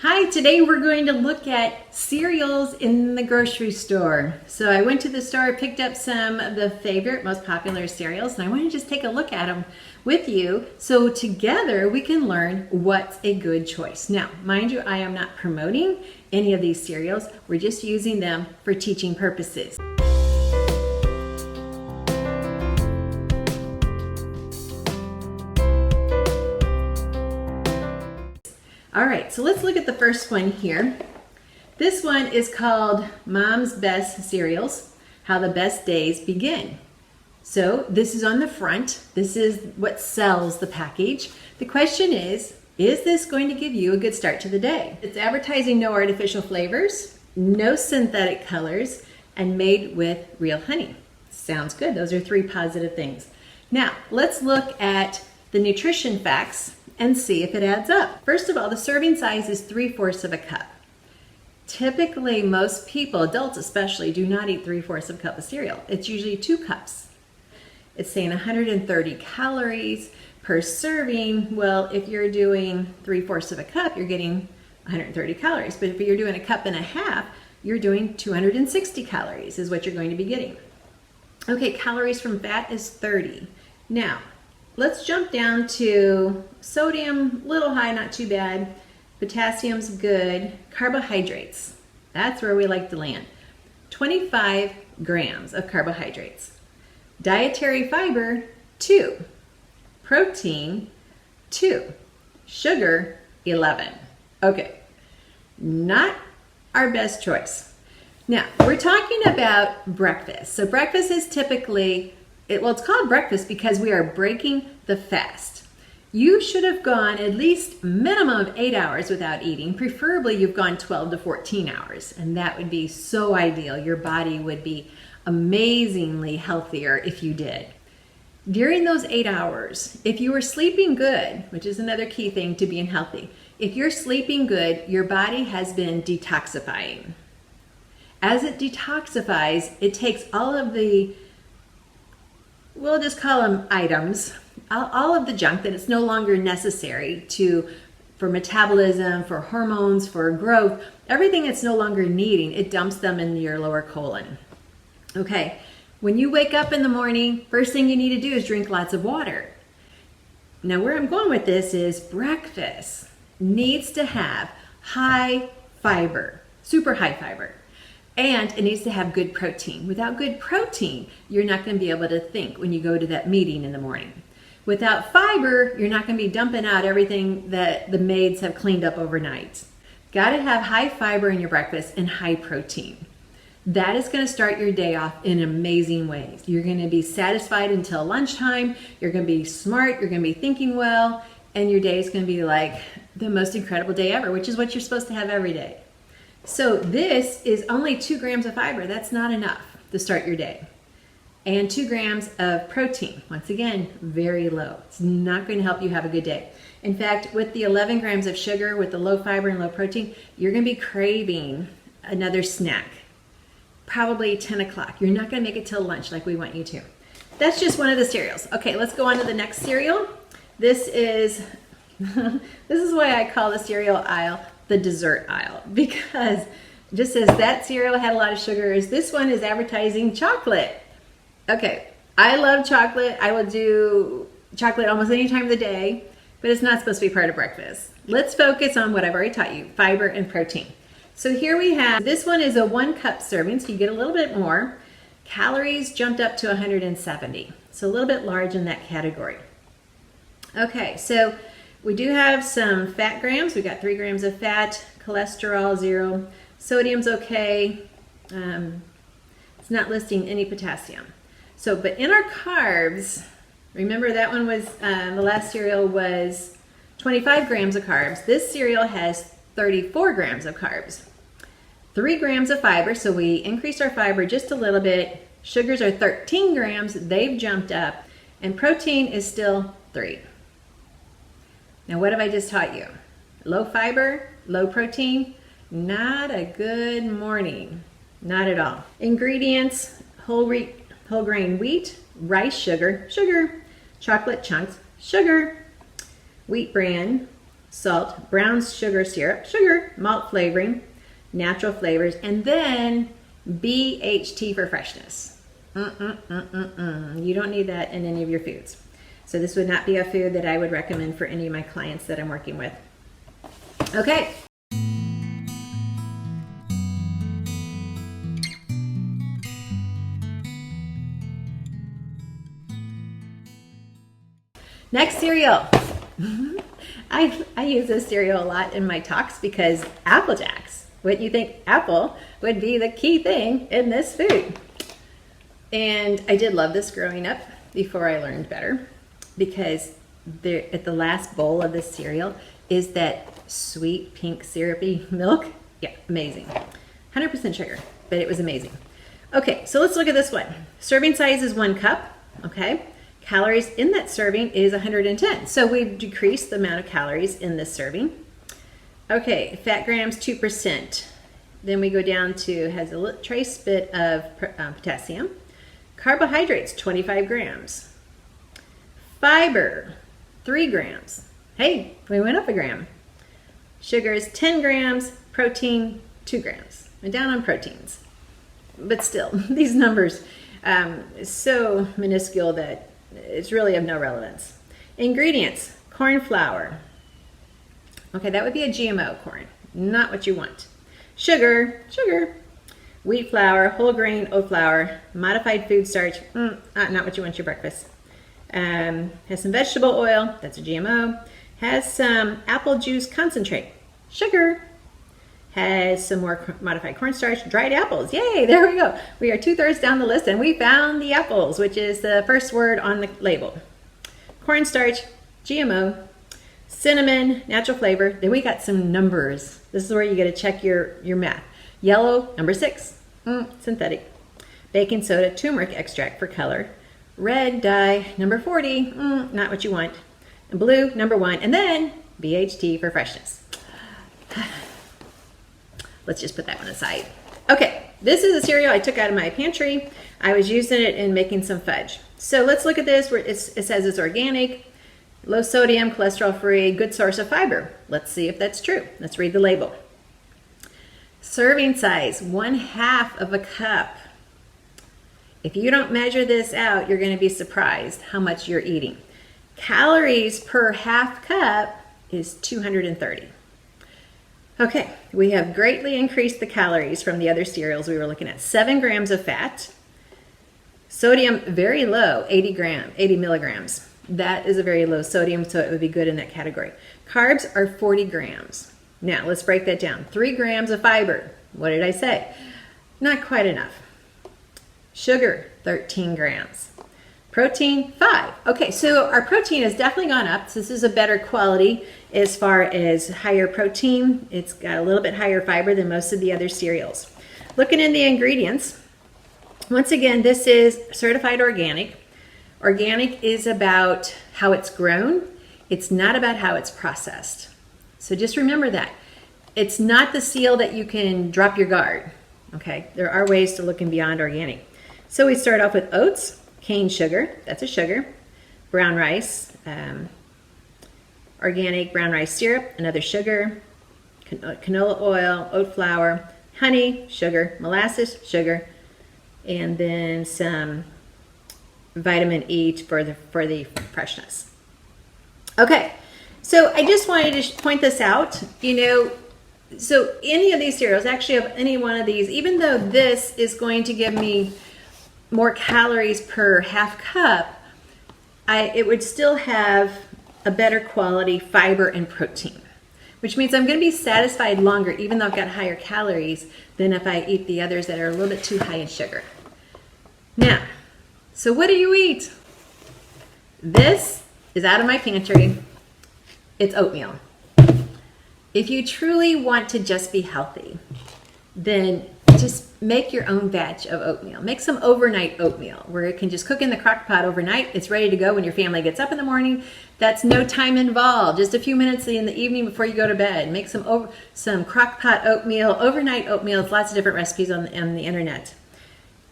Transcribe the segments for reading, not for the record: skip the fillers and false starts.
Hi, today we're going to look at cereals in the grocery store. So I went to the store, picked up some of the favorite, most popular cereals, and I want to just take a look at them with you so together we can learn what's a good choice. Now, mind you, I am not promoting any of these cereals. We're just using them for teaching purposes. All right, so let's look at the first one here. This one is called Mom's Best Cereals, How the Best Days Begin. So this is on the front. This is what sells the package. The question is this going to give you a good start to the day? It's advertising no artificial flavors, no synthetic colors, and made with real honey. Sounds good. Those are three positive things. Now, let's look at the nutrition facts and see if it adds up. First of all, the serving size is 3/4 of a cup. Typically, most people, adults especially, do not eat 3/4 of a cup of cereal. It's usually 2 cups. It's saying 130 calories per serving. Well, if you're doing 3/4 of a cup, you're getting 130 calories. But if you're doing a cup and a half, you're doing 260 calories is what you're going to be getting. Okay, calories from fat is 30. Now, let's jump down to sodium, little high, not too bad. Potassium's good. Carbohydrates, that's where we like to land. 25 grams of carbohydrates. Dietary fiber, 2. Protein, 2. Sugar, 11. Okay, not our best choice. Now, we're talking about breakfast. So breakfast is typically, it's called breakfast because we are breaking the fast. You should have gone at least minimum of 8 hours without eating. Preferably you've gone 12 to 14 hours, and that would be so ideal. Your body would be amazingly healthier if you did. During those 8 hours, if you were sleeping good, which is another key thing to being healthy, if you're sleeping good, your body has been detoxifying. As it detoxifies, it takes all of the, we'll just call them items, all of the junk that it's no longer necessary for metabolism, for hormones, for growth, everything it's no longer needing, it dumps them into your lower colon. Okay, when you wake up in the morning, first thing you need to do is drink lots of water. Now where I'm going with this is breakfast needs to have high fiber, super high fiber. And it needs to have good protein. Without good protein, you're not going to be able to think when you go to that meeting in the morning. Without fiber, you're not going to be dumping out everything that the maids have cleaned up overnight. Got to have high fiber in your breakfast and high protein. That is going to start your day off in amazing ways. You're going to be satisfied until lunchtime. You're going to be smart. You're going to be thinking well. And your day is going to be like the most incredible day ever, which is what you're supposed to have every day. So this is only 2 grams of fiber. That's not enough to start your day. And 2 grams of protein. Once again, very low. It's not going to help you have a good day. In fact, with the 11 grams of sugar, with the low fiber and low protein, you're going to be craving another snack. Probably 10 o'clock. You're not going to make it till lunch like we want you to. That's just one of the cereals. Okay, let's go on to the next cereal. This is why I call the cereal aisle the dessert aisle, because just as that cereal had a lot of sugars, this one is advertising chocolate. Okay, I love chocolate. I will do chocolate almost any time of the day, but it's not supposed to be part of breakfast. Let's focus on what I've already taught you, fiber and protein. So here we have, this one is a 1 cup serving, so you get a little bit more. Calories jumped up to 170, so a little bit large in that category. Okay, so we do have some fat grams. We got 3 grams of fat, cholesterol 0, sodium's okay. It's not listing any potassium. So, but in our carbs, remember that one was, the last cereal was 25 grams of carbs. This cereal has 34 grams of carbs. 3 grams of fiber, so we increased our fiber just a little bit. Sugars are 13 grams, they've jumped up. And protein is still 3. Now what have I just taught you? Low fiber, low protein, not a good morning. Not at all. Ingredients, whole grain wheat, rice sugar, chocolate chunks, sugar, wheat bran, salt, brown sugar syrup, sugar, malt flavoring, natural flavors, and then BHT for freshness. You don't need that in any of your foods. So this would not be a food that I would recommend for any of my clients that I'm working with. Okay. Next cereal. I use this cereal a lot in my talks because Apple Jacks. Wouldn't you think apple would be the key thing in this food? And I did love this growing up before I learned better, because at the last bowl of this cereal is that sweet pink syrupy milk. Yeah, amazing. 100% sugar, but it was amazing. Okay, so let's look at this one. Serving size is 1 cup, okay? Calories in that serving is 110. So we've decreased the amount of calories in this serving. Okay, fat grams 2%. Then we go down to, has a trace bit of potassium. Carbohydrates 25 grams. Fiber 3 grams. Hey, we went up a gram. Sugar is 10 grams. Protein 2 grams. We're down on proteins. But still, these numbers so minuscule that it's really of no relevance. Ingredients, corn flour. Okay, that would be a GMO corn, not what you want. Sugar, wheat flour, whole grain oat flour, modified food starch, not what you want your breakfast. Has some vegetable oil, that's a GMO. Has some apple juice concentrate, sugar. Has some more modified cornstarch, dried apples. Yay, there we go. We are 2/3 down the list and we found the apples, which is the first word on the label. Cornstarch, GMO, cinnamon, natural flavor. Then we got some numbers. This is where you get to check your math. Yellow, number 6, synthetic. Baking soda, turmeric extract for color. Red dye, number 40, not what you want. And blue, number 1, and then BHT for freshness. Let's just put that one aside. Okay, this is a cereal I took out of my pantry. I was using it in making some fudge. So let's look at this where it says it's organic, low sodium, cholesterol free, good source of fiber. Let's see if that's true. Let's read the label. Serving size, 1/2 of a cup. If you don't measure this out, you're gonna be surprised how much you're eating. Calories per 1/2 cup is 230. Okay, we have greatly increased the calories from the other cereals we were looking at. 7 grams of fat. Sodium, very low, 80 milligrams. That is a very low sodium, so it would be good in that category. Carbs are 40 grams. Now, let's break that down. 3 grams of fiber. What did I say? Not quite enough. Sugar, 13 grams. Protein, 5. Okay, so our protein has definitely gone up. So this is a better quality as far as higher protein. It's got a little bit higher fiber than most of the other cereals. Looking in the ingredients, once again, this is certified organic. Organic is about how it's grown. It's not about how it's processed. So just remember that. It's not the seal that you can drop your guard. Okay, there are ways to look beyond organic. So we start off with oats. Cane sugar, that's a sugar. Brown rice, organic brown rice syrup, another sugar. Canola oil, oat flour, honey, sugar, molasses, sugar, and then some vitamin E for the freshness. Okay, so I just wanted to point this out. So any of these cereals, actually of any one of these, even though this is going to give me more calories per 1/2 cup, it would still have a better quality fiber and protein, which means I'm going to be satisfied longer, even though I've got higher calories than if I eat the others that are a little bit too high in sugar. Now, so what do you eat? This is out of my pantry. It's oatmeal. If you truly want to just be healthy, then just make your own batch of oatmeal. Make some overnight oatmeal where it can just cook in the crock pot overnight. It's ready to go when your family gets up in the morning. That's no time involved. Just a few minutes in the evening before you go to bed. Make some crock pot oatmeal, overnight oatmeal. There's lots of different recipes on the internet.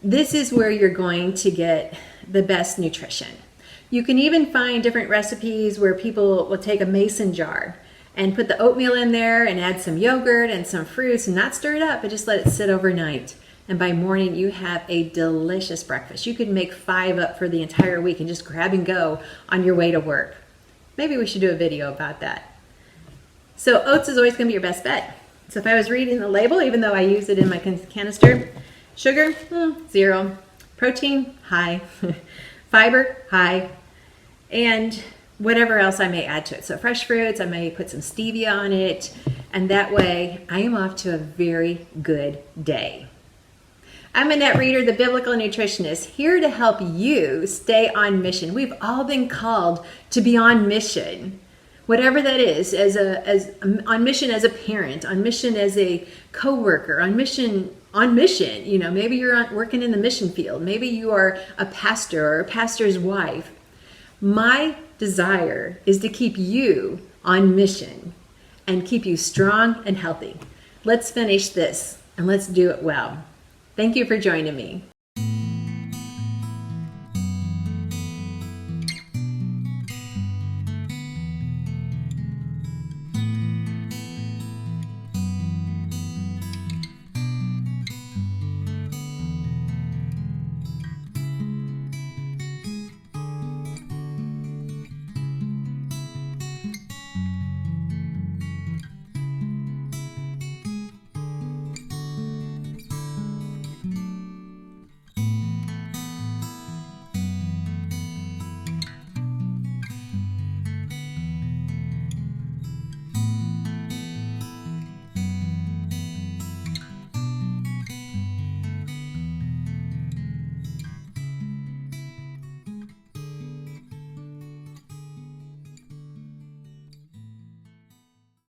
This is where you're going to get the best nutrition. You can even find different recipes where people will take a mason jar and put the oatmeal in there and add some yogurt and some fruits and not stir it up, but just let it sit overnight. And by morning, you have a delicious breakfast. You could make 5 up for the entire week and just grab and go on your way to work. Maybe we should do a video about that. So oats is always going to be your best bet. So if I was reading the label, even though I use it in my canister, sugar, 0. Protein, high. Fiber, high. And whatever else I may add to it. So fresh fruits, I may put some stevia on it. And that way, I am off to a very good day. I'm Annette Reeder, the Biblical Nutritionist, here to help you stay on mission. We've all been called to be on mission, whatever that is, on mission as a parent, on mission as a coworker, on mission. You know, maybe you're working in the mission field. Maybe you are a pastor or a pastor's wife. My desire is to keep you on mission and keep you strong and healthy. Let's finish this and let's do it well. Thank you for joining me.